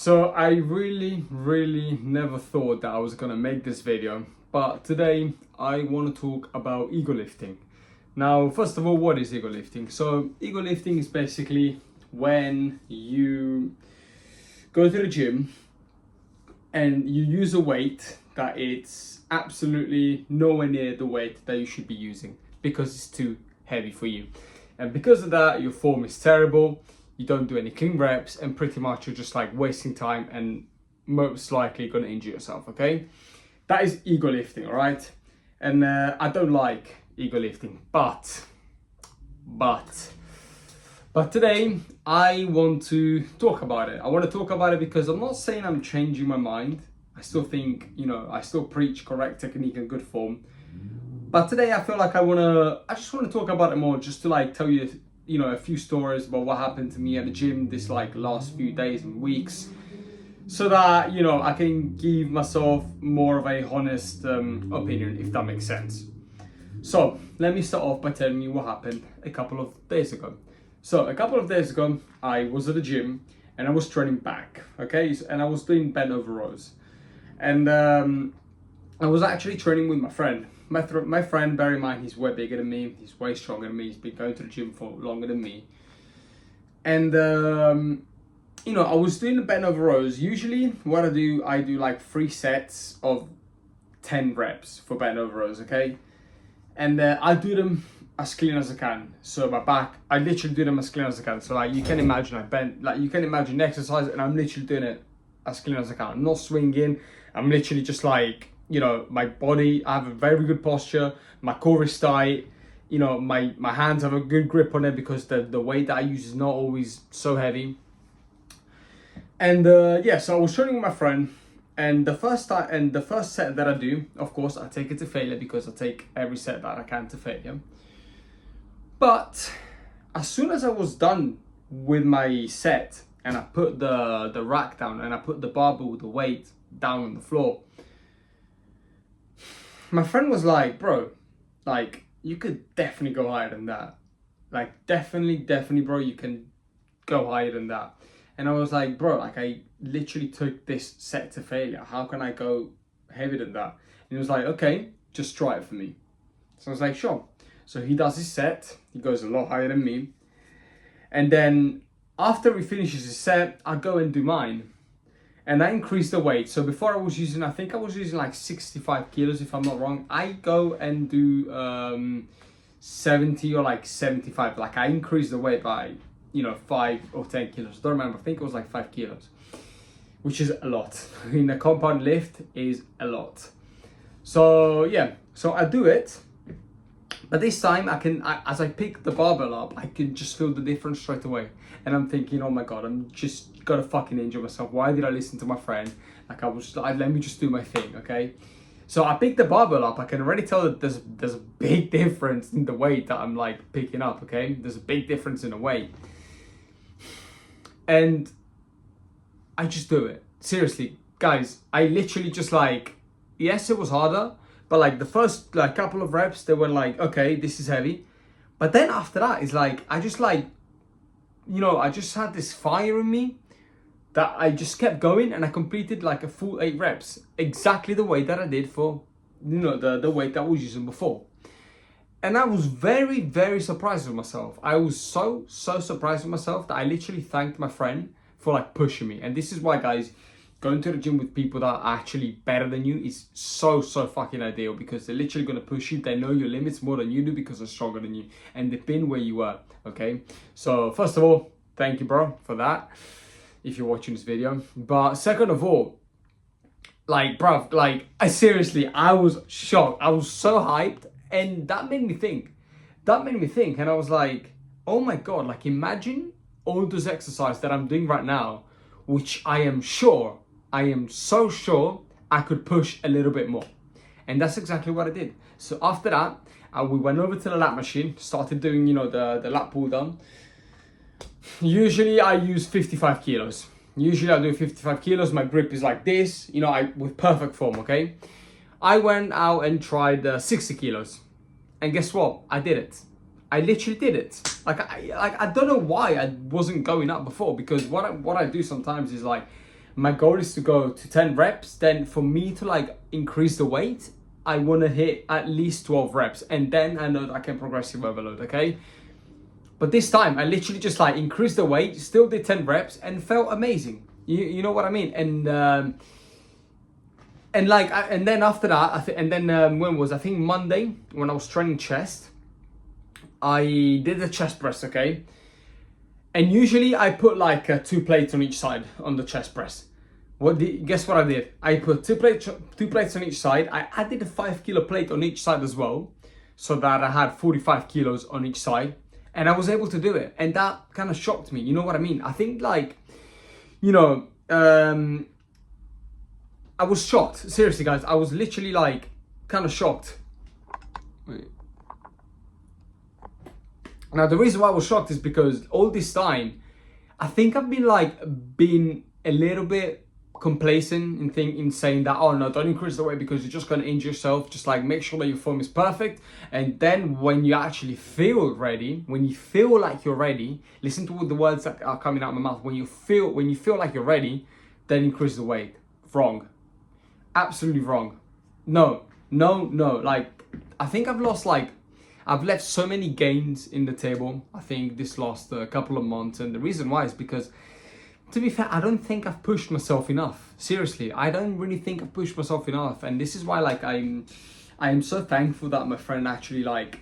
So I really never thought that I was gonna make this video, but today I want to talk about ego lifting. Now, first of all, what is ego lifting? So ego lifting is basically when you go to the gym and you use a weight that it's absolutely nowhere near the weight that you should be using because it's too heavy for you. And because of that, your form is terrible, you don't do any clean reps, and pretty much you're just like wasting time and most likely gonna injure yourself, okay? That is ego lifting, all right? And I don't like ego lifting, but today I want to talk about it. I want to talk about it because I'm not saying I'm changing my mind. I still think, I still preach correct technique and good form. But today I feel like I just want to talk about it more, just to like tell you, a few stories about what happened to me at the gym this like last few days and weeks, so that, I can give myself more of a honest opinion, if that makes sense. So let me start off by telling you what happened a couple of days ago. So a couple of days ago, I was at the gym and I was training back, okay? And I was doing bent over rows. And I was actually training with my friend. My friend, bear in mind, he's way bigger than me. He's way stronger than me. He's been going to the gym for longer than me. And, I was doing the bent over rows. Usually what I do like 3 sets of 10 reps for bent over rows, okay? And I do them as clean as I can. So my back, I literally do them as clean as I can. So like you can imagine you can imagine the exercise, and I'm literally doing it as clean as I can. I'm not swinging. I'm literally just like, my body, I have a very good posture. My core is tight. My hands have a good grip on it because the weight that I use is not always so heavy. And so I was training with my friend. And the first set that I do, of course, I take it to failure because I take every set that I can to failure. But as soon as I was done with my set and I put the rack down and I put the barbell with the weight down on the floor, my friend was like, bro, like you could definitely go higher than that. Like definitely, bro, you can go higher than that. And I was like, bro, like I literally took this set to failure. How can I go heavier than that? And he was like, okay, just try it for me. So I was like, sure. So he does his set. He goes a lot higher than me. And then after he finishes his set, I go and do mine. And I increase the weight. So before I think I was using like 65 kilos, if I'm not wrong. I go and do 70 or like 75. Like I increase the weight by 5 or 10 kilos. I don't remember. I think it was like 5 kilos, which is a lot. In a compound lift is a lot. So yeah, so I do it. But this time as I pick the barbell up, I can just feel the difference straight away. And I'm thinking, oh my God, I'm just gonna fucking injure myself. Why did I listen to my friend? Like let me just do my thing, okay? So I pick the barbell up. I can already tell that there's a big difference in the weight that I'm like picking up, okay? There's a big difference in the weight. And I just do it. Seriously, guys, I literally just like, yes, it was harder, but like the first like couple of reps, they were like, okay, this is heavy. But then after that, it's like, I just like, I just had this fire in me that I just kept going, and I completed like a full 8 reps, exactly the way that I did for, the weight that I was using before. And I was very surprised with myself. I was so surprised with myself that I literally thanked my friend for like pushing me. And this is why, guys, going to the gym with people that are actually better than you is so fucking ideal, because they're literally going to push you. They know your limits more than you do because they're stronger than you, and they've been where you were, okay? So first of all, thank you, bro, for that, if you're watching this video. But second of all, like, bro, like I was shocked. I was so hyped, and that made me think. And I was like, oh my God, like imagine all those exercises that I'm doing right now, which I am so sure I could push a little bit more. And that's exactly what I did. So after that, we went over to the lat machine, started doing, the lat pull down. Usually I use 55 kilos. Usually I do 55 kilos. My grip is like this, with perfect form, okay? I went out and tried 60 kilos. And guess what? I did it. I literally did it. I don't know why I wasn't going up before, because what I do sometimes is like my goal is to go to 10 reps. Then for me to like increase the weight, I want to hit at least 12 reps, and then I know that I can progressive overload, okay? But this time I literally just like increased the weight, still did 10 reps and felt amazing. You know what I mean? And then after that, when was, I think Monday, when I was training chest, I did the chest press, okay? And usually I put like 2 plates on each side on the chest press. Guess what I did? I put two plates on each side. I added a 5 kilo plate on each side as well, so that I had 45 kilos on each side. And I was able to do it. And that kind of shocked me. You know what I mean? I think like, you know, I was shocked. Seriously, guys. I was literally like kind of shocked. Wait. Now, the reason why I was shocked is because all this time, I think I've been a little bit complacent in saying that, oh no, don't increase the weight because you're just going to injure yourself. Just like make sure that your form is perfect, and then when you actually feel ready, when you feel like you're ready, listen to what the words that are coming out of my mouth. When you feel like you're ready, then increase the weight. Wrong. Absolutely wrong. No. Like, I think I've left so many gains in the table, I think, this last couple of months, and the reason why is because, to be fair, I don't think I've pushed myself enough. Seriously, I don't really think I've pushed myself enough. And this is why, like, I am so thankful that my friend actually, like,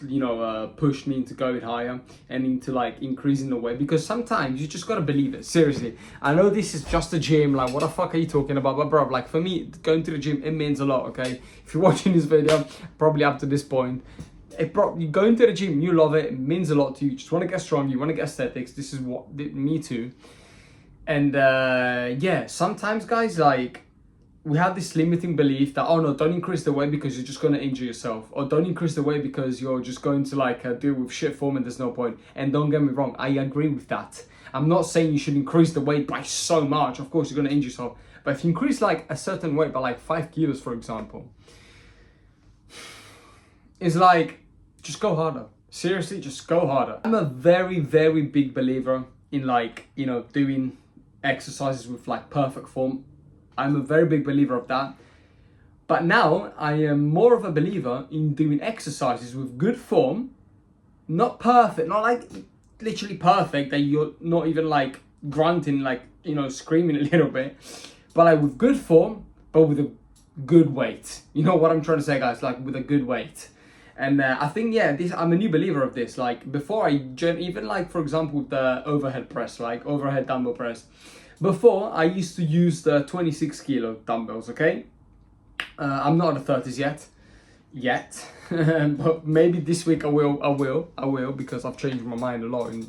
you know, pushed me into going higher and into, like, increasing the weight. Because sometimes you just gotta believe it. Seriously. I know this is just a gym. Like, what the fuck are you talking about? But, bro, like, for me, going to the gym, it means a lot, okay? If you're watching this video, probably up to this point, you go into the gym, you love it. It means a lot to you. You just want to get strong. You want to get aesthetics. This is what me too. And yeah, sometimes, guys, like, we have this limiting belief that, oh no, don't increase the weight because you're just going to injure yourself, or don't increase the weight because you're just going to like deal with shit form and there's no point. And don't get me wrong, I agree with that. I'm not saying you should increase the weight by so much. Of course, you're going to injure yourself. But if you increase like a certain weight by like 5 kilos, for example, it's like, just go harder. Seriously, just go harder. I'm a very, very big believer in, like, you know, doing exercises with like perfect form. I'm a very big believer of that. But now I am more of a believer in doing exercises with good form, not perfect, not like literally perfect that you're not even like grunting, like, you know, screaming a little bit, but like with good form, but with a good weight. You know what I'm trying to say, guys? Like with a good weight. And I think, yeah, I'm a new believer of this. Like before even like, for example, the overhead press, like overhead dumbbell press. Before, I used to use the 26 kilo dumbbells, okay? I'm not at the 30s yet. But maybe this week I will, because I've changed my mind a lot in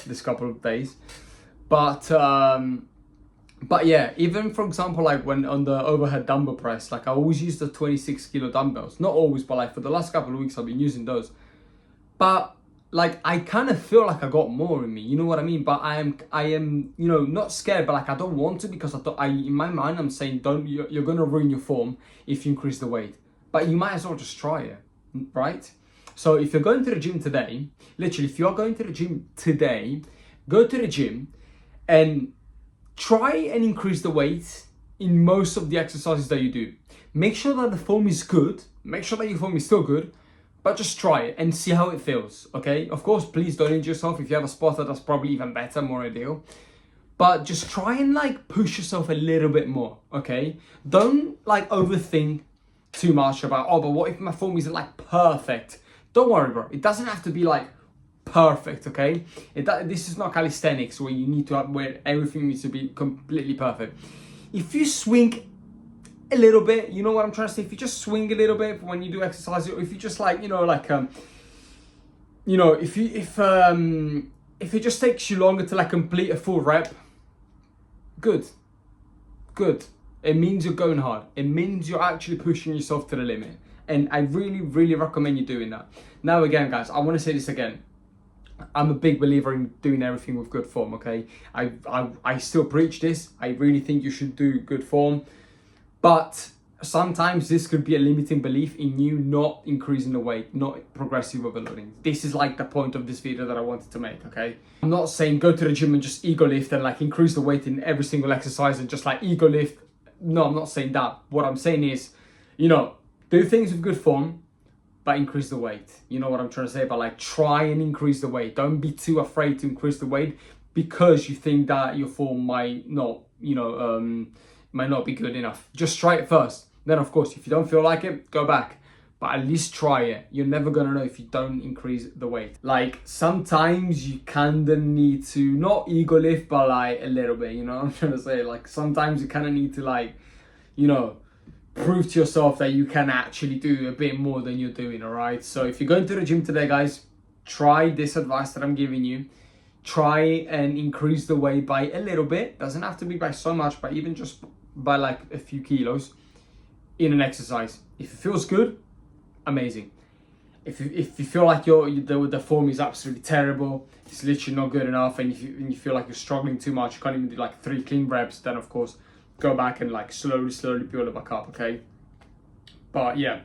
this couple of days. But yeah, even for example, like when on the overhead dumbbell press, like I always use the 26 kilo dumbbells. Not always, but like for the last couple of weeks I've been using those. But like I kind of feel like I got more in me, you know what I mean? But I am, you know, not scared, but like I don't want to, because in my mind I'm saying you're gonna ruin your form if you increase the weight. But you might as well just try it, right? So if you're going to the gym today, literally, if you're going to the gym today, go to the gym and try and increase the weight in most of the exercises that you do. Make sure that the form is good. Make sure that your form is still good, but just try it and see how it feels, okay? Of course, please don't injure yourself. If you have a spotter, that's probably even better, more ideal. But just try and like push yourself a little bit more, okay? Don't like overthink too much about, oh, but what if my form isn't like perfect? Don't worry, bro. It doesn't have to be like perfect, okay? This is not calisthenics where you need to where everything needs to be completely perfect. If you swing a little bit, you know what I'm trying to say? If you just swing a little bit when you do exercise, or if you just like, you know, like you know, if it just takes you longer to like complete a full rep, good. It means you're going hard. It means you're actually pushing yourself to the limit. And I really, really recommend you doing that. Now again, guys, I want to say this again. I'm a big believer in doing everything with good form, okay? I still preach this. I really think you should do good form. But sometimes this could be a limiting belief in you not increasing the weight, not progressive overloading. This is like the point of this video that I wanted to make, okay? I'm not saying go to the gym and just ego lift and like increase the weight in every single exercise and just like ego lift. No, I'm not saying that. What I'm saying is, you know, do things with good form, but increase the weight. You know what I'm trying to say? But like try and increase the weight. Don't be too afraid to increase the weight because you think that your form might not, might not be good enough. Just try it first. Then, of course, if you don't feel like it, go back. But at least try it. You're never going to know if you don't increase the weight. Like, sometimes you kind of need to, not ego lift, but like a little bit, you know what I'm trying to say? Like, sometimes you kind of need to like, you know, prove to yourself that you can actually do a bit more than you're doing, all right? So if you're going to the gym today, guys, try this advice that I'm giving you. Try and increase the weight by a little bit. Doesn't have to be by so much, but even just by like a few kilos in an exercise. If it feels good, amazing. If you feel like the form is absolutely terrible, it's literally not good enough, and you feel like you're struggling too much, you can't even do like 3 clean reps, then of course go back and like slowly build it back up, okay? But yeah,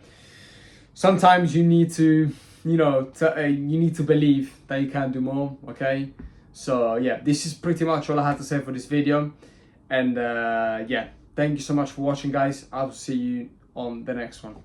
sometimes you need to, you know, you need to believe that you can do more, okay? So yeah, this is pretty much all I had to say for this video. And yeah, thank you so much for watching, guys. I'll see you on the next one.